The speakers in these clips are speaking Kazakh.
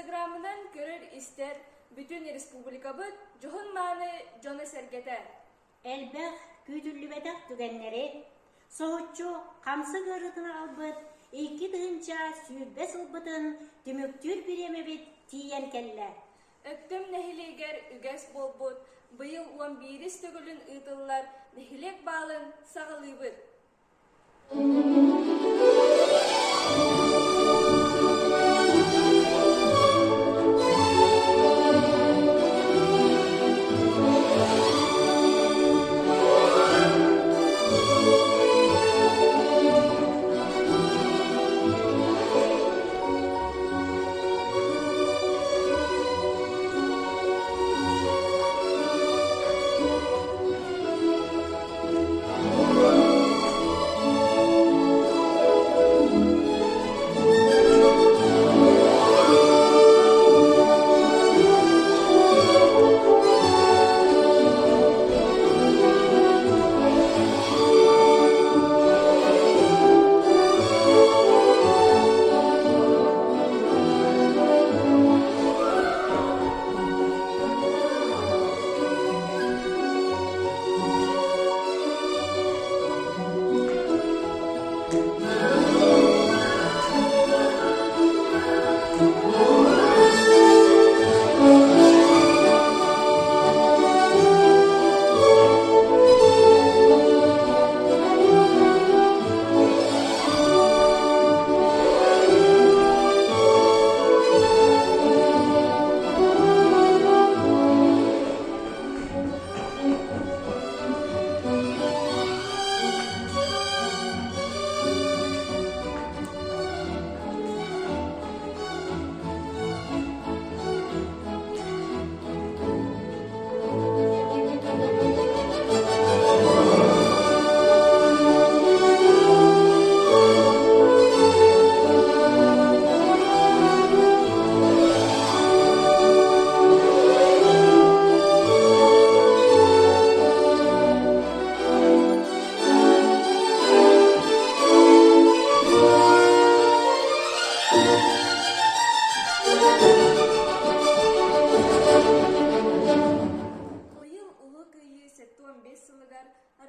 Instagram'dan görür ister bütün Respublikabıt Johun Mani Jona Sergete. Elbэх küydüllübedek dügenleri, soğutçu kamsı görüdüğünü albıt, iki dığınca sürbes olbıdın tümüktür bir yemebit tiyen kelle. Öktüm nehiliger üges bolbut, bıyıl 11 tögülün ıtıllar nehilek balın sağılıybıt.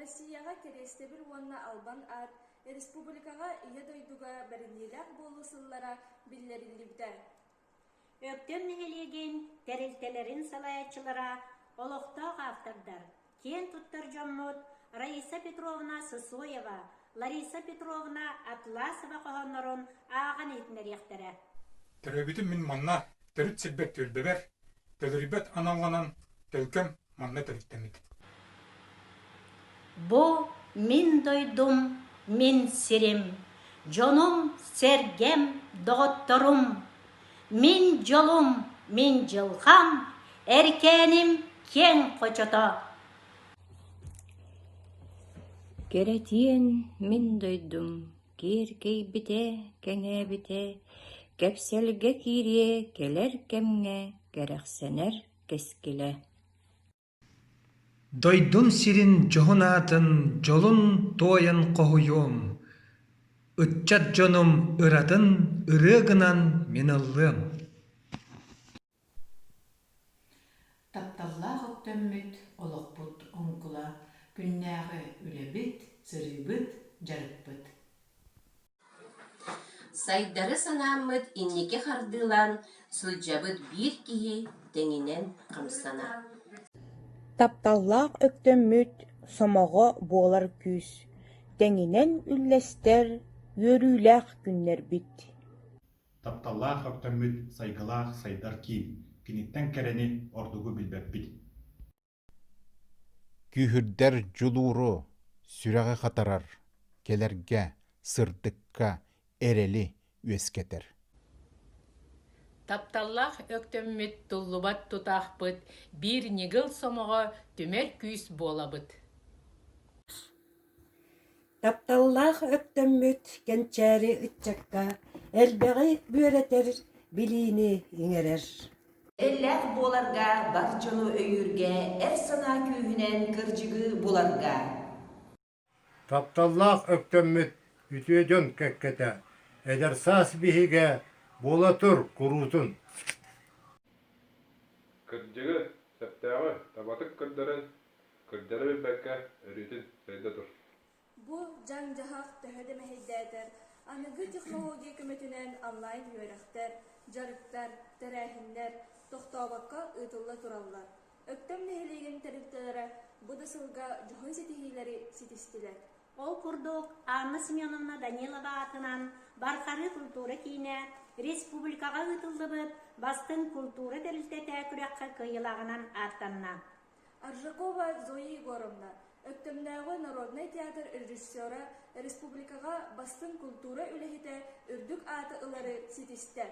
Россияға кересте бір онна албан ат, республикаға ие дойдуға бірінелек болысыллара биллерилли бітер. Öktön nehilegen tereltelerin salayatçılara oloqtaq avtarдар. Кен туттар жоммут Раиса Петровна Сысоева, Лариса Петровна Атласова қоғаннарын ағын етінер ектері. Төрөбүтүм мин манна төрүт силбет төлбебер, төлөрүбет аналганан төлкөм манна төрүттемит. Бу мин дойдум, мин сирим, жонум сергем доғытторум, мин жолум, мин жылғам, эркеним кен қочото. Керетиен мин дойдум, киркей бите, кеңе бите, кепселге кире, келер кемге, керексенер кескиле. Дойдун сирин жохунатын, жолун тоян қоғуйом, үтчат жонум ырадын, ырыгынан миныллым. Тапталлах өттөммүт, олоқпут оңкула, күннәғі үлебит, сырыбыт, жарыппыт. Сайдары санаммыт иннеке хардылан, сылжабыт бир кихи теңинен қымсана. Тапталлақ өктөммүт сомоғо буолар күс, теңинен үллестер өрүләқ күннер бит. Тапталлах өктөммүт сайгылах сайдар кийим, киниттен керени ордугу билбеппит. Күйүрдер жулууру, сүрәгы қатарар, келерге, сырдыкка, эрели үескетер. Тапталлах өктөммүт туллубат тутахпыт, бир нигыл сомоға түмер күйс болабыт. Тапталлах өктөммүт кенчәри ытчакка, элбеги бүөретер, билини иңерер. Элләк боларга, бар жону өйүрге, эр сана күйінен кыржыгы боларга. Тапталлах өктөммүт үтүөдөн кеккете, эдер сас бихиге бола тур курутун. кырдьыгы, сәптәгы, табатык кырдарын, кырдары билбәккә өрүтін сайда тур. Бу жан жахак төһөдө мәһиддәтер. Аныгы технология көмөтүнен онлайн үйрәхтер, жарыктар, тәрәһиннәр, тохтобакка ытылла тураллар. Өктөм нехилеген тәрифтеләре бу да сылга жохон сетихиләре сетистиләр. Ол курдук Анна Семеновна Данилова атынан бархары культура кийне республикага ытылдыбыт бастын культура дәрилтәтә күрәккә кыйылагынан аттанна. Аржакова Зоя Егоровна, Өктөмнәгы Народный театр режиссера, республикага бастын культура үләһите үрдүк аты ылары сетистә.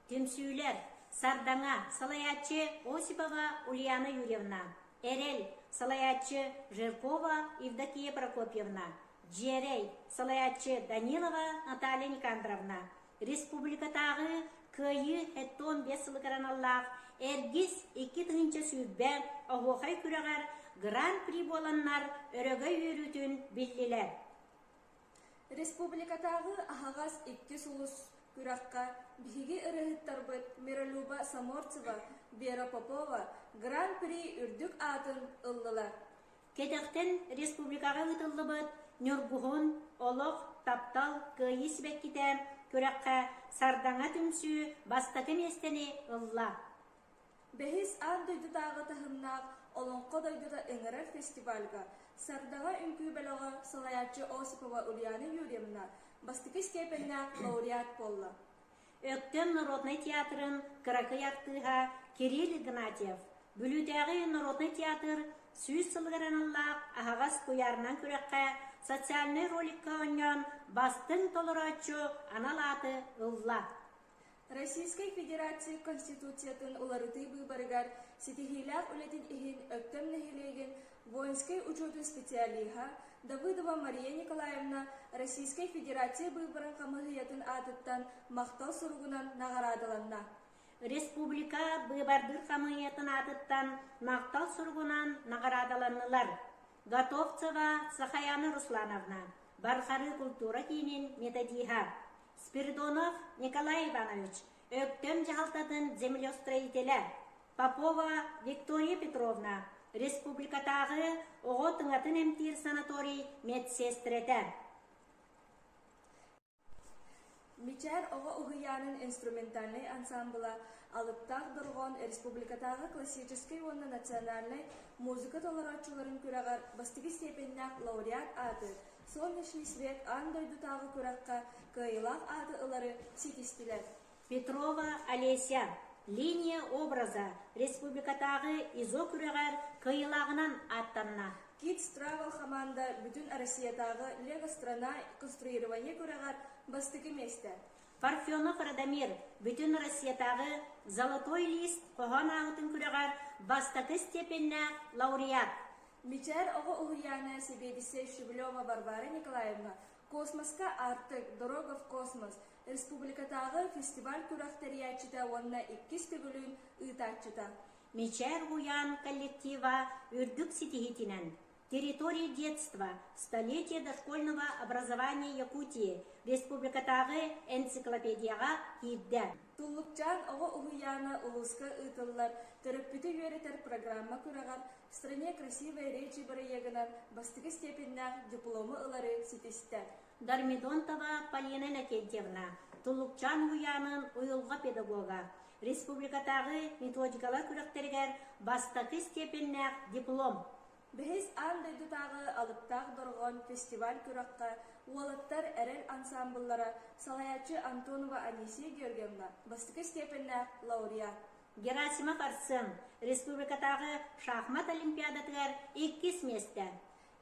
Түмсүйләр Сардаңа Салаячы Осипова Ульяна Юрьевна, Эрел Салаячы Жиркова Евдокия Прокопьевна, Джерей Салаячы Данилова Наталья Никандровна, республикатагы кыйы хеттон бесылыгыраналлах эргис 2-нче сүрбән оғуқай күрәгәр гран-при боланнар өрөгөй үйрүтүн биллилер. Республикатагы ахагас 2 сулус күрәккә биһиги ырыһыттарбыт Миролюба Саморцева, Вера Попова гран-при үрдүк атын ыллылар. Кедектен республикага ытыллыбыт Нургухон, Олох, Таптал, кыйы сибеккитен күрәккә Сардаңа түмсү бастакы местени ылла. Бехис ан дойдутагы тахымнак олонко дойдута эңерер фестивальга Сардага үңкүү белога Салаячы Осипова Ульяна Юрьевна бастакы степеннак лауреат болла. Өктөм Народный театрын кыракы яртыга Кирилл Игнатьев, Бүлүдәгы Народный театр сүйс сылгыраныллак ахагас куярнан күрәккә социальный роликка оньон бастын толорачу аналаты ылла. Российской Федерации Конституциятын уларыты выборыгар сетихилак үлетин ихин өктөм нехилеген воинской учету специалиха Давыдова Мария Николаевна Российской Федерации выборын камыгыятын атыттан мактал суругунан наградаланна. Республика выбордыр камыгыятын атыттан мактал суругунан наградаланнылар. Готовцева Сахаяна Руслановна, Бархары культура кийинин методиха. Спиридонов Николай Иванович, өктөм жалтатын землеустроителер. Попова Виктория Петровна, республикатагы ого тыңатын эмтир санаторий медсестретер. Мичар ого угыянын инструментальный ансамбла алыптак доргон республикатагы классический онна национальный музыка толорачуларын күрәгәр бастыгы степеннак лауреат аты. Солнечный свет андойдутагы күрәккә кыйлак аты ылары ситистиләр. Петрова Олеся, линия образа, республикатагы изо күрәгәр кыйлагынан аттанна. Kids Travel команда бүтүн Россиядагы Лего страна конструирование күрәгәр бастыгы месте. Парфенов Радомир, бүтүн Россиядагы Золотой лист коган агытын күрәгәр бастыгы степеннә лауреат. Мичар ого угыяна Себедисе Шевлева Барбара Николаевна, Космоска артык, Дорога в космос, республикатагы фестиваль күрәхтериячита онна 2 стебүлүн ыйтачыта. Мичар Гуян коллектива үрдүк ситихитинен. Территория детства, столетие дошкольного образования Якутии, республикатагы энциклопедияга кийде. Туллукчан ого угыяна улуска ытыллар, тераппити веритер программа күрәгәр, в стране красивой речи барыягынан бастыгы степеннәк дипломы ылары ситистә. Дармидонтова Полина Накентьевна, Туллукчан Гуянын уйылга педагога, республикатагы методикалар күрәктергәр бастакы степеннәк диплом. Бехис андайдутагы алыптак доргон фестиваль күрәккә уалаттар әрел ансамбллары Салаячы Антонова Анисия Георгиевна бастыкы степеннәк лауреат. Герасимов Арсен, республикатагы шахмат олимпиадатыгар 2 месте.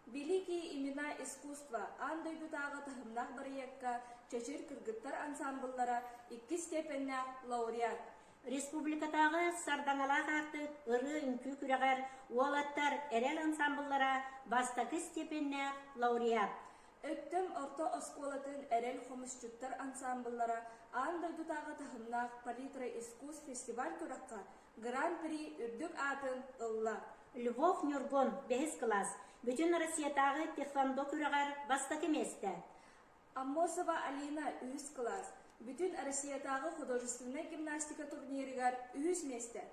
Великие имена искусства андайдутагы тахымнак барыякка чечир кыргыттар ансамбллары 2 степеннәк лауреат. Республикатагы Сардаңалак артык ыры үнкү күрәгәр уалаттар әрел ансамбллары бастакы степеннәк лауреат. Өктөм орто осколатын әрел хомысчуттар ансамбллары андайдутагы тахымнак палитра искусств фестиваль күрәккә гран-при үрдүк атын ылла. Львов Нюргон 5 класс, бүтүн Россиядагы тэквондо күрәгәр бастакы месте. Аммосова Алина 3 класс, бүтүн Россиядагы художественная гимнастика турнирыгар 100 месте.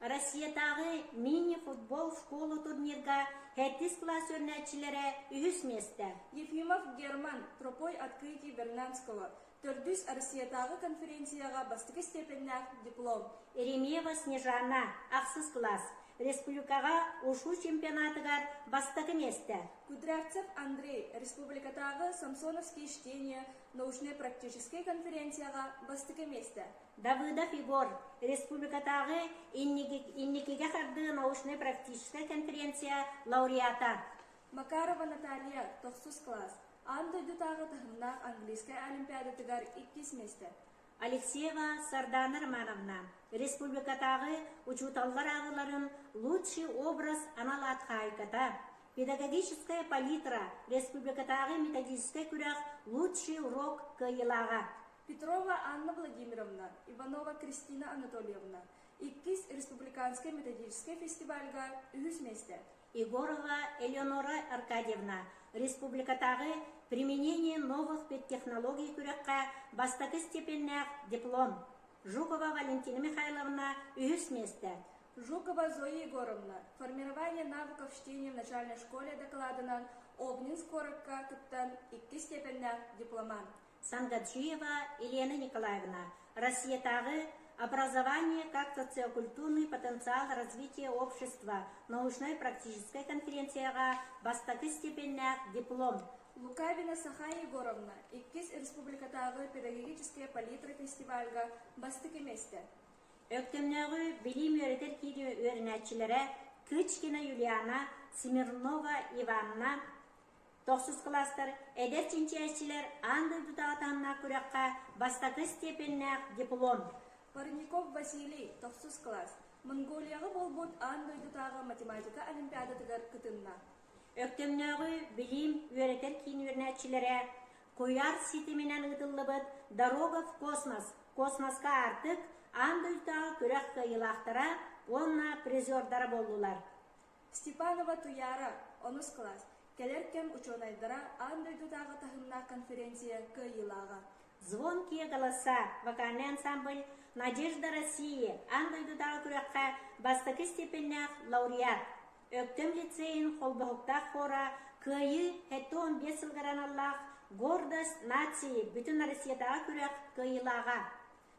Россиятағы мини-футбол школы турнирга 7 класс өрнәтчілері үхіс месті. Ефимов Герман, тропой открытий Бернамского. Төрдүс Россиятағы конференцияға бастығы степеннәк диплом. Еремеева Снежана, ақсыз класс. Республикаға ушу чемпионатыгар бастығы месті. Кудрявцев Андрей, республикатағы Самсоновские чтения научно-практической конференцияға бастығы месті. Давыдов Егор, республикатағы инникеге қарды научно-практическая конференция лауреата. Макарова Наталья, 9 класс. Андойдутағы тағымнақ английская олимпиадатыгар 2 месті. Алексеева Сардана Романовна, республикатағы учуталлар ағыларын лучший образ аналат хайката. Педагогическая палитра, республикатағы методическая күрәк лучший урок кайылаға. Петрова Анна Владимировна, Иванова Кристина Анатольевна, 2 республиканский методический фестивальга 3 месті. Егорова Элеонора Аркадьевна, республикатағы применение новых педтехнологий күрәкқа бастағы степеннәк диплом. Жукова Валентина Михайловна 3 месті. Жукова Зоя Егоровна, формирование навыков чтения в начальной школе докладынан Обнинск коракка кыттан 2 степеннәк дипломан. Сангаджиева Елена Николаевна, Россиятағы образование как социокультурный потенциал развития общества, научной практической конференцияға бастағы степеннәк диплом. Лукавина Саха Егоровна, 2 республикатағы педагогическая палитра фестивальга бастығы месті. Өктемнәғы білім өретер кейді өрнәтчілері Кычкина Юлиана, Смирнова Иванна, 9 кластар, әдер чинчәшчілер анды дұтағатанына күрәққа бастағы степеннәк диплом. Парников Василий, 9 класс. Монголияғы болбут анды дұтағы математика олимпиадатыгар кытынна. Өктемнәғы білім өретер кейін өрнәтчілері Кuyar ситименен ұтылыбыт «Дорога в космос», космосқа артық анды дұтағы күрәқ кайылақтыра, онна призердары болдылар. Степанова Туяра, 10 класс. Келеркем ученайдара анды дұтағы тағымна конференция кайылаға. Звонкие голоса, вокальный ансамбль «Надежда России», анды дұтағы күрәққа бастықы степеннәк лауреат. Өктем лицейін қолбығықтақ хора кайы 15 сылғаран Аллах, гордость нации, бүтін Россиятаға күрәқ кайылаға.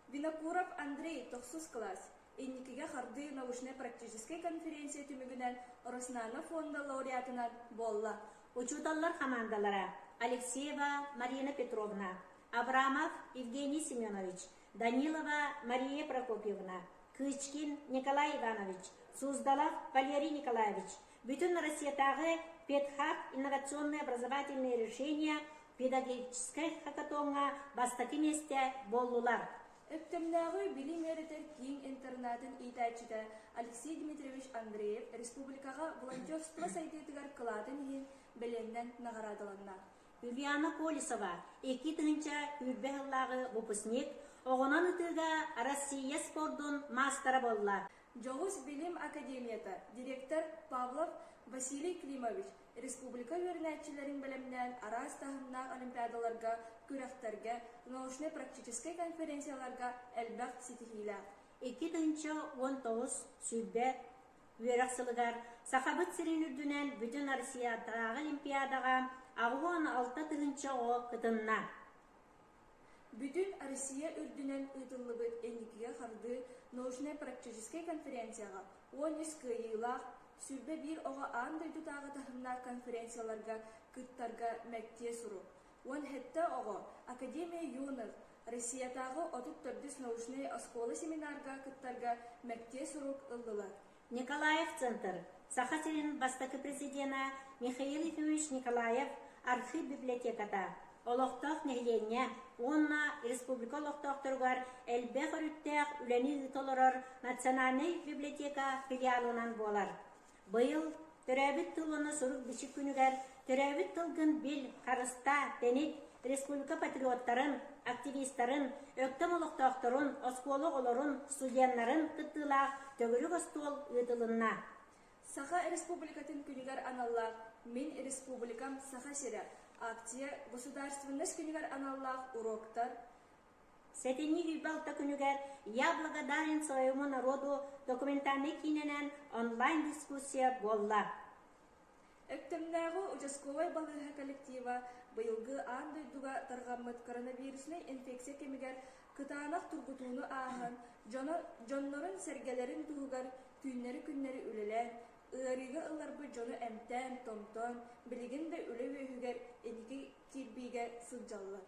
Винокуров Андрей, 9 класс. Инникеге харды научно-практической конференция түмігінен Роснана фонда лауреатынан болла. Учуталлар командалары Алексеева Марина Петровна, Абрамов Евгений Семенович, Данилова Мария Прокопьевна, Кычкин Николай Иванович, Суздалов Валерий Николаевич. Бүтін Россиятағы Педхак инновационные образовательные решения педагогической хакатонға бастақы месте болулар. Өктемнәғы білім өретер кейін интернатын итәчіді Алексей Дмитриевич Андреев республикаға волонтерство сайтетігер қылатын ең біленнен нағарадылынна. Юлиана Колесова, 2-тіңінші үрбәғылағы выпускник, оғынан үтіға Россия спордың мастера болла. Жоғыз білім академията, директор Павлов Василий Климович, республика өрнәтчілерін білімнен арас тағымнақ олимпиадаларға, күрәқтерге, научно-практической конференцияларға әлбәқ сетихилә. 2-19 сүббә өрәқсілігар, сақабыт сирин үрдінен бүтін Россиятағы олимпиадаға ағуан 6-тігінші о қытынна. Бүтін Россия үрдінен ұйтылыбыт әнекеге қарды научно-практической конференцияға 10 күйілақ сүрбе бір оға андай дұтағы тағымна конференцияларға күттарға мәкте сұру. 10 хетті оға Академия юнов Россиятағы отып төрдіс научный осколы семинарға күттарға мәкте сұру ұлдылар. Николаев центр. Сахасирин бастакы президента Михаил Ефимович Николаев архив библиотеката. Олоқтақ нәйленне, онна республика олоқтақтырғар әлбәқ үріттәқ үләні ұтылырыр национальный библиотека филиалынан болар. Бұйыл түрәбіт тылыны сұрық бішік күнігер, түрәбіт тылғын бел қарыста тәнек республика патриоттарын, активисттарын, өктім олоқтақтырын, осколы оларын, студенттарын тұттылақ төгірік остол ұтылынна. Саха республикатын күнігер аналлақ, мен республикам Саха сері. Акция государственность күнігер аналлах уроктар Сетени Юбалта күнүгер «Я благодарен своему народу» документальный киненен онлайн дискуссия болла. Өктөмнәгы участковый балыгы коллектива быйылгы андойдуга таргаммыт коронавирусный инфекция кемигер кытаанак тургутууну аахан жоннорун сергелерин тугугар күннери үлелер ырыга ыларбы жону эмтен томтон билигин да үле өйүгер эники кирбиге сылжаллар.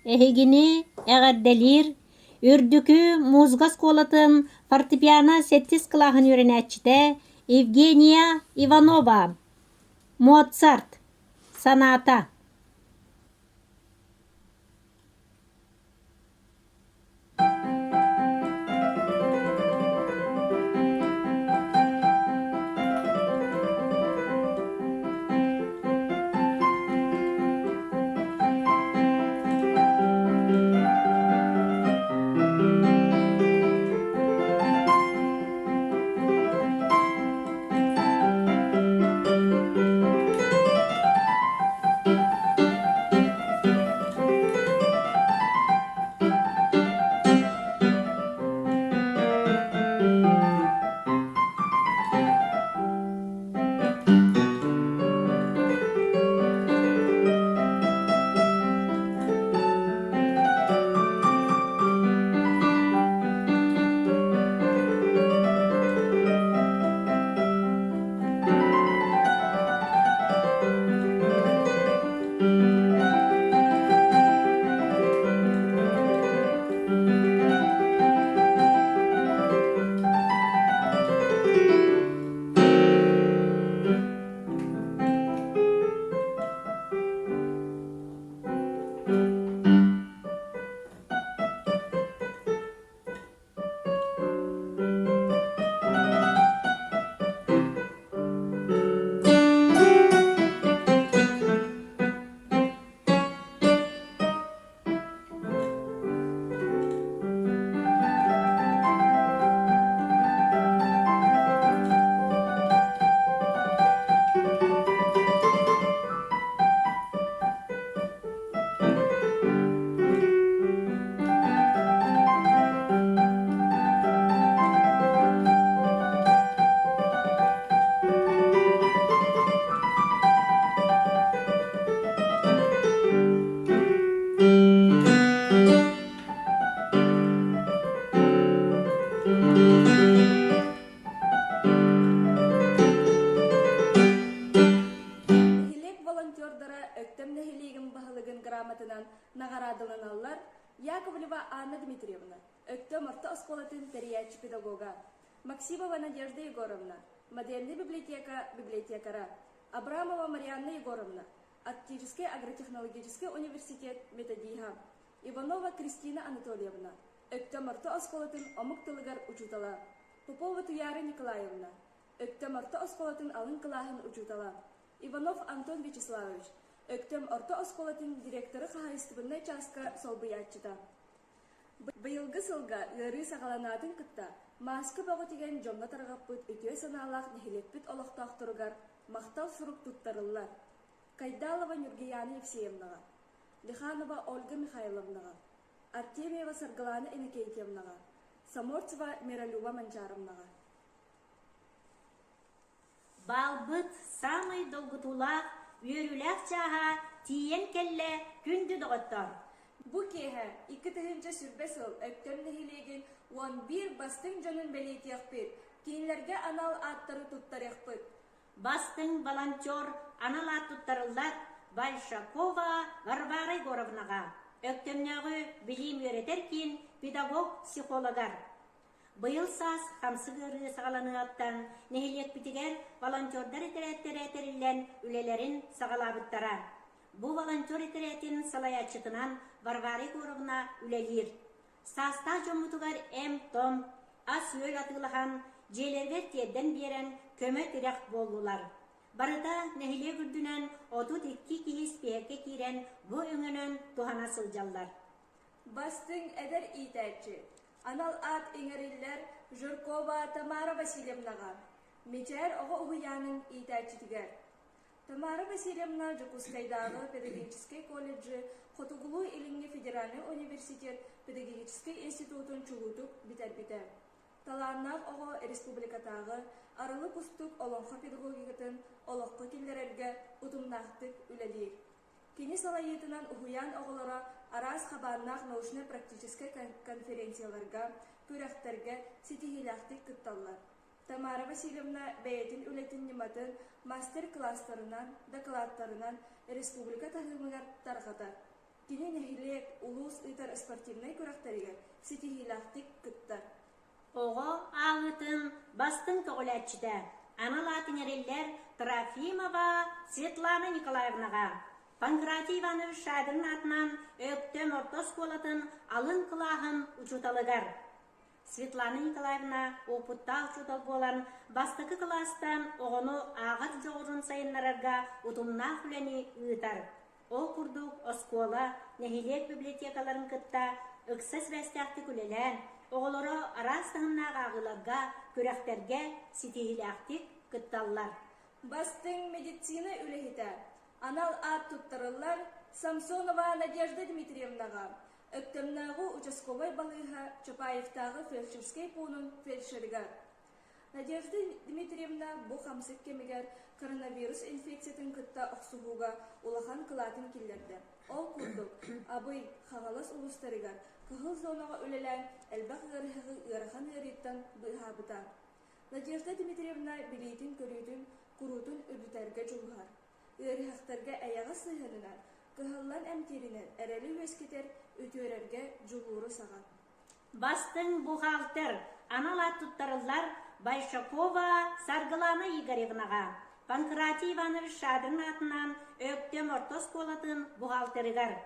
Эхигини эгерделир үрдүкү музыка школатын фортепиано 7 клахын үйренәччите Евгения Иванова. Моцарт. Соната. Наградаланалар Яковлева Анна Дмитриевна, Өктөм орто осколатын терияч педагога, Максимова Надежда Егоровна, Модельный библиотекара, Абрамова Марьяна Егоровна, Арктический агротехнологический университет методиха, Иванова Кристина Анатольевна, Өктөм орто осколатын омук тылыгар учутала, Попова Туяра Николаевна, Өктөм орто осколатын алын кылахын учутала, Иванов Антон Вячеславович, Өктөм орто осколатын директоры харистыбынна частка солбыячыта. Быйылгы сылга ыры сағаланатын кытта маска бағы теген жомна тарғаппыт өтөе саналақ нехилеппит олықтақтырыгар мақтал сұрук туттарылар. Кайдалова Нюргияна Евсеевнаға, Лиханова Ольга Михайловнаға, Артемьева Саргалана Иннокентьевнаға, Саморцева Миралюва Манчаровнаға. Балбыт самый долгутулақ үйріләк чаға тиен келле күнді дұғыттар. Бу кеһә 2-нче сүрбе сыл Өктөм нехилеген 11 бастың жонын белетияқ бет, кейінлерге анал аттары туттаряқ бет. Бастың волонтер анал ат туттарылдар Большакова Варвара Егоровнаға. Өктөмнәғы білім өретер кейін педагог психологар. Быйыл сас хамсыгыры сағаланы аттан нехилет бітігер волонтердар етереттереттерілен үлелерін сағалабыттара. Бу волонтер етеретін салаячытынан Варвара Егоровна үлелер. Саста жомутугар том ас өл атылыған желерге тедден берен көмөт ирек болдулар. Барыда нехиле күрдүнен 32 кихис пеке кирен бу өңөнөн тухана сылжаллар. Бастың әдер итәчі. Анал ат иңериллер Журкова Тамара Васильевнаға, Мечер оғы ұғыянын итәчітігер. Тамара Васильевна Жукускайдағы педагогический колледжі, Хотугулу Илинге Федеральный университет педагогический институтын чулутук битер-битер. Таланнақ оғы республикатағы арылы кустук олонға педагогикатын олыққы келдерерге ұтымнақтық үлелер. Кені салайетінен ұхуян оғылара арас хабаннақ научно-практический конференцияларға, пүрәқтерге сетихилақтық күтталар. Тамара Васильевна бәйетін үлетін нематын мастер-класстарынан, докладтарынан республика тағымығар тарғатар. Кені нәхилек улус ұйтар спортивнай көрәқтерге сетихилақтық күттар. Оғы ағытын бастың тоғылатчыда. Аналатын әрелер Трофимова Светлана Николаевнаға. Панкратий Иванович Шадырын атынан өктем ортос қолатын алын қылағын ұчуталығар. Светлана Николаевна опытта ұчутал болан бастықы кластан оғыны ағыр жоғырын сайынларарға ұтымна хүләне ұйтар. Ол күрдік оскола, нәхилек библиотекаларын кытта үксіз бәстәқті күлелән, оғылары арастығыннағы ағыларға, көрәқтерге сетейіләқтік кытталлар. Бастың медицина үлехітә. Анал ат туттарылар Самсонова Надежда Дмитриевнаға. Өктемнағы участковай балыға Чапаевтағы фельдшерский пунын фельдшерігер. Надежда Дмитриевна бұл қамсық кемегер коронавирус инфекциятын кытта оқсуғуға улахан қылатын келдерді. Ол күрдік, абый қағалас ұлыстарығар, кығыл зонаға өлелән әлбәқ ғырығы ғырыған ғыриттан бұйхабыта. Надежда Дмитриевна билейтін көретін күрутын өбітерге жұлғар. Ғырықтарға әяға сыйғынынан, кығыллан әмтерінен әрәлі өскетер өтөрерге жұлғыры саған. Бастың бухгалтер анала туттарылар Байшакова Саргылана Игоревнаға. Панкратий Иванович Шадырын атынан өктем ортос қолатын бухгалтерігар.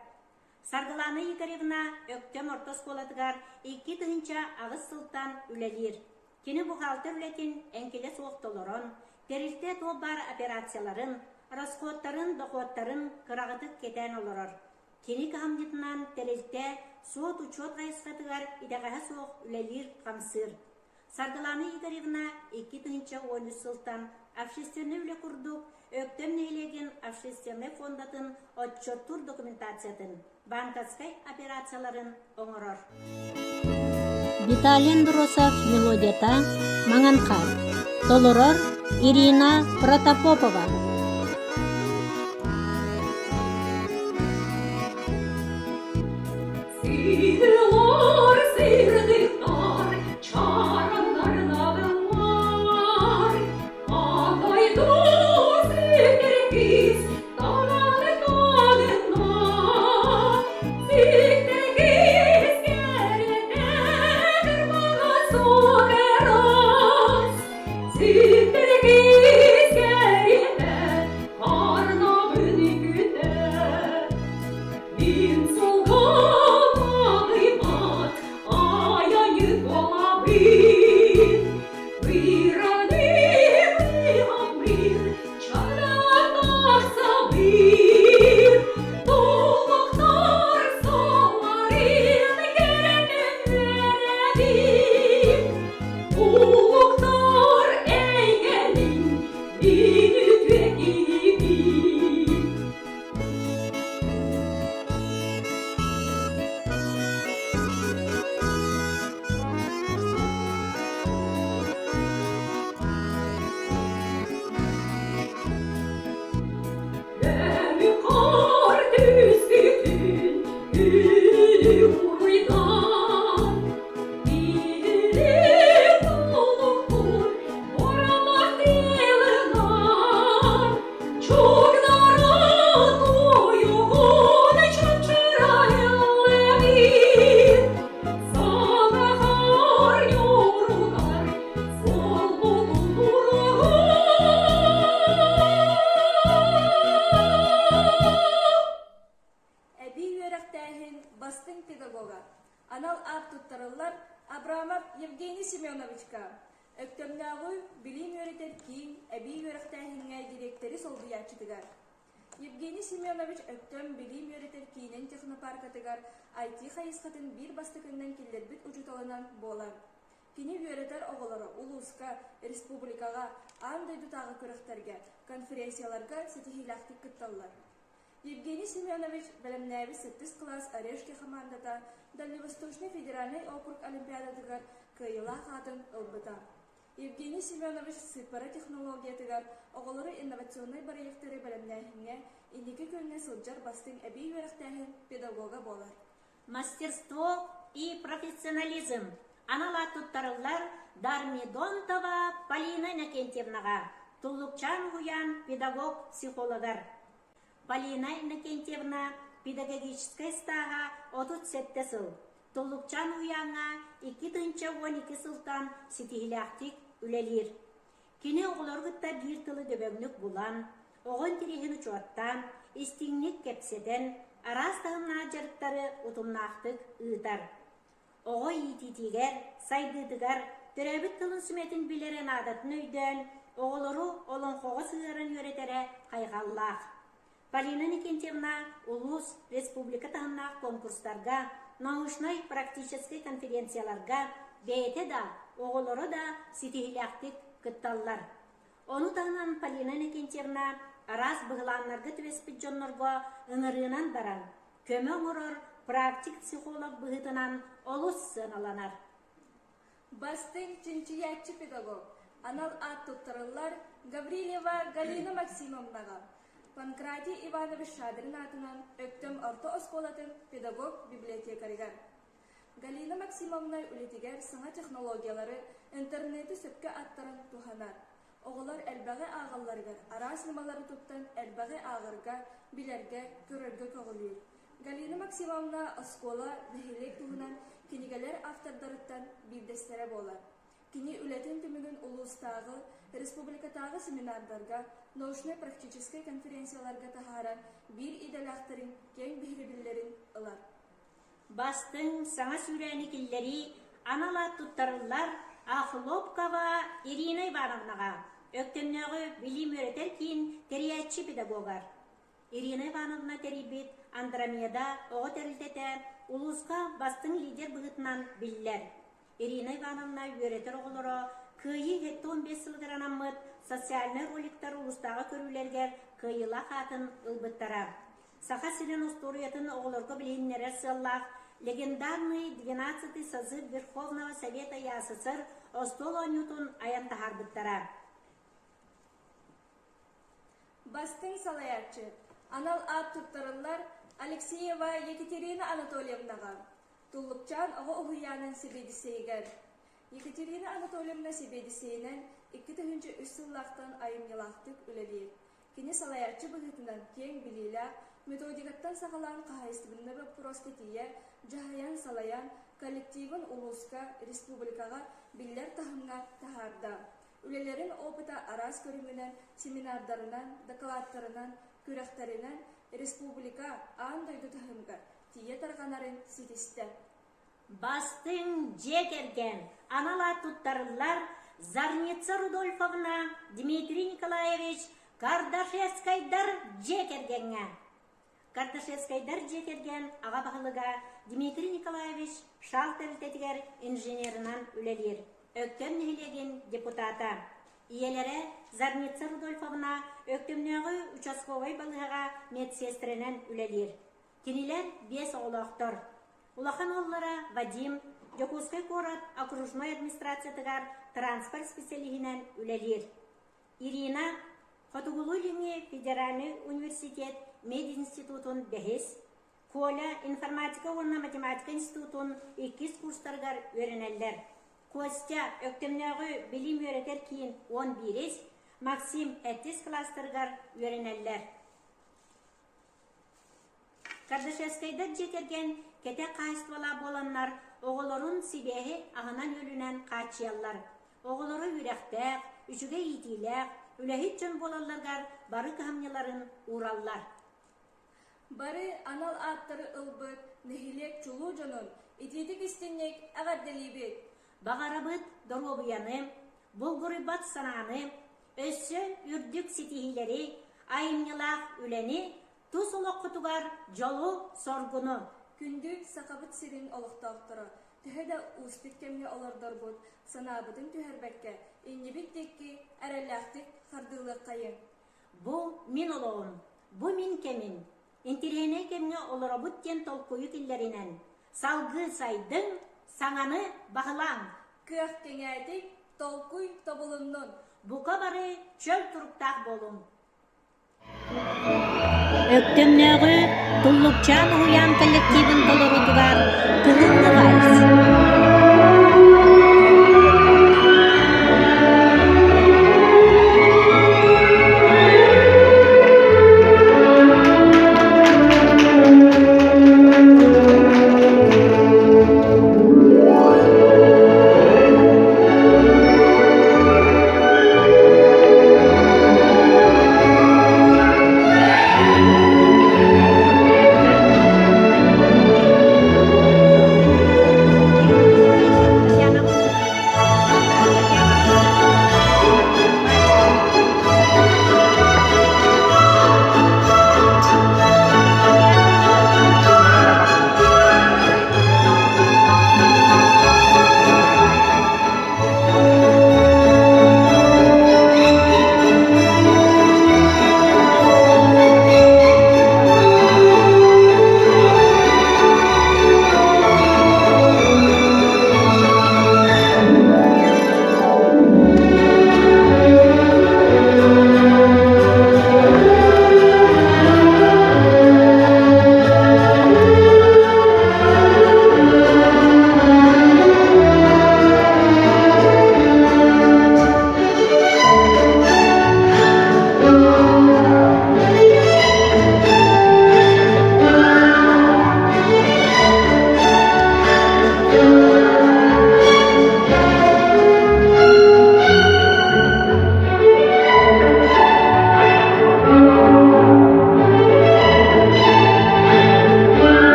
Саргылана Игоревна өктем ортос қолатығар 2 тығынча ағыз сылтан үлелер. Кені бухгалтер үлетін әңкеле соқтолырын, терілте тол бар операцияларын, расходтарын, доходтарын қырағытып кетен олырыр. Кені қамдетінан терілте сот учет ғайысқатығар идағаға соқ үлелер қамсыр. Саргылана Игоревна 2 тығынча 13 сылтан общественный үле күрдік, өктем нейлеген общественный фондатын отчеттур документациятын, банковскай операцияларын оңырыр. Виталий Андросов мелодията Маңанқар. Толорор Ирина Протопопова. Сыйлар, сыйлар, чарандарна белмар, Ағайду сиктеркіз, тағаны-тағына, Сиктеркіз керетедір маңа соғерас, Сиктеркіз керетед, қарна бүні күтед. Він солгав ағимат, аяйы қолабин, Виранин, виғамин, чанатақ сабин, Толықтар соларин, керетен вередин, Толықтар әйгелин, Бин үтвекибин. Demi kar düzgün, ünü uydan, Bilir dolukur, oralar dilinden, Çok narat uyuğun, çöpçürayın, Sabahar yorular, sol bulunur. Әбей өрәқтәйін бастың педагога. Анал ат туттарылар Абрамов Евгений Семеновичка. Өктемнағы білім өретер кейін әбей өрәқтәйінге директори солдыячытыгар. Евгений Семенович өктем білім өретер кейінен технопаркатыгар IT қайысқатын бір бастықыннан келдербіт ұжыталынан болар. Кини үйретер оғылары улуска, республикаға, андайдутағы көріқтерге, конференцияларға сетихилақтық күтталар. Евгений Семенович бәлемнәбі 7 класс Орешки командата Дальневосточный федеральный округ олимпиадатыгар кыйыла қатын ылбыта. Евгений Семенович сыпара технологиятыгар оғылары инновационный барыектері бәлемнәхіне индекі көнне сылджар бастың әбей өріқтәхін педагога болар. Мастерство и профессионализм. Анала туттарылар Дармидонтова Полина Иннокентьевнаға, Туллукчан Гуян педагог психологар. Полина Иннокентьевна педагогическая стага 37 сыл. Туллукчан Гуянға 2-12 сылтан сетихилақтик үлелер. Кені оғыларғытта бір тылы дөбөгнік булан, оғын терехін учуаттан, истинник кепседен, арастығына жарықтары ұтымнақтық ұйтар. Оғы ететігер, сайдыдығар, түрәбіт тылын сүметін білерін адатын өйден, оғылыру олың қоғы сығырын өретері қайғаллақ. Полина Иннокентьевна улус республика тағынақ конкурстарға, научной практический конференцияларға бейті да, оғылыру да сетихилақтық күтталлар. Оны тағынан Полина Иннокентьевна арас бұғыланларға түвеспіт жонларға ыңырынан баран, көмі ұрыр практик психолог бұғытынан олыс сыналанар. Бастың чинчиятчы педагог, анал ат туттарылар Гаврилева Галина Максимовнаға, Панкратий Иванович Шадрин атынан өктім орта осколатын педагог библиотекаригар. Галина Максимовна үлетігер саңа технологиялары интернеті сөпке аттарын туханар. Оғылар әлбәғі ағылларғар, арас нымалары туттан әлбәғі ағырға, білерге, көрерге көғылыр. Галина Максимовна оскола дәхилек туғынан кенегелер автордарыттан билдестері болар. Кини үлетін түмігін улустағы, республикатағы семинардарға, научно-практический конференцияларға тахаран бір иделақтарын кен бігірбілерін ылар. Бастың саңа сүрәні келлері анала туттарылар Ахлопкова Ирина Ивановнаға, өктемнегі білім өретер кейін териятчы педагогар. Ирина Ивановна терибит Андромеда оғы терілтеті улуска бастың лидер бұғытынан білілер. Ирина Ивановна өретер оғылыры күйі 15 сылғыранамыд социальный роликтар улустағы көрулергер күйіла қатын ұлбыттара. Саха сирен усториятын оғылырғы білейіннері сыллақ легендарный 12-й созыв Верховного Совета ЯССР Остоло Ньютон аянтахар бұттара. Бастың салаячы, анал ат туттарылар Алексеева Екатерина Анатольевнаға, Туллукчан оғы ұғыянын себедісейгер. Екатерина Анатольевна себедісейінен 2-3 сыллақтан айымнелақтық үлелер. Кені салаячы бұғытынан кен білейлі, методикаттан сағалан қағайыстығында бі простатия, жахаян салаян, коллективін улуска, республикаға биллер тахымға тахарда. Үлелерін опыта арас көрімінен, семинардарынан, докладтарынан, көріқтерінен, республика андайды тахымға тие тарғанарын сетісті. Бастың жекерген анала туттарылар Зарница Рудольфовна Дмитрий Николаевич Кардашевскайдар жекергенге. Кардашевскайдар жекерген аға бағылыға Дмитрий Николаевич шалтыртетігер инженерінан үлелер. Өктем нехилеген депутата. Иелері Зарница Рудольфовна өктемнегі участковой балыға медсестренен үлелер. Кенелер 5 олақтыр. Улахан оллара Вадим, Жокускай город окружной администрациятыгар транспорт специалигинен үлелер. Ирина Фотогулулине Федеральный университет мединститутун бәхес, Коля информатика орна математика институтун 2 курстаргар өренелер. Костя өктемнегі білім өретер кейін 11, Максим 7 кластыргар өренелер. Кардашевскайдар жетерген кете қайыстывала боланлар оғылырын себехи ағынан өлінен қачиялар. Оғылыры үрәқтәқ, үшіге етиләқ, үләхет жөн болаларғар бары қамнеларын ураллар. Бары анал аттары ылбыт, нехилек чулу жонын, итетік істеннек ағадделебет. Бағарабыт доробияны, бұлғырыбат сананы, өссі үрдік сетихилері, айымнелақ үләні, Тус олық құтуғар жолу соргуну. Күнді сақабыт сирин олықтақтыры. Tühe de uspit kemge olordor bud, sanabıdın tüherbekke, innibit dekki, erellaktik, hardığılık kayın. Bu min oloğum, bu min kemin. İntirhene kemge olorobut ten tolkuyu killerinen. Salgı saydın, saŋаны bahılan. Kıyak kengeydik, tolkuy tobulunun. Buka barı çöl turuktaq bolum. Öktөмнөгү Туллукчан уян коллективин толорутугар тыгынны вальс.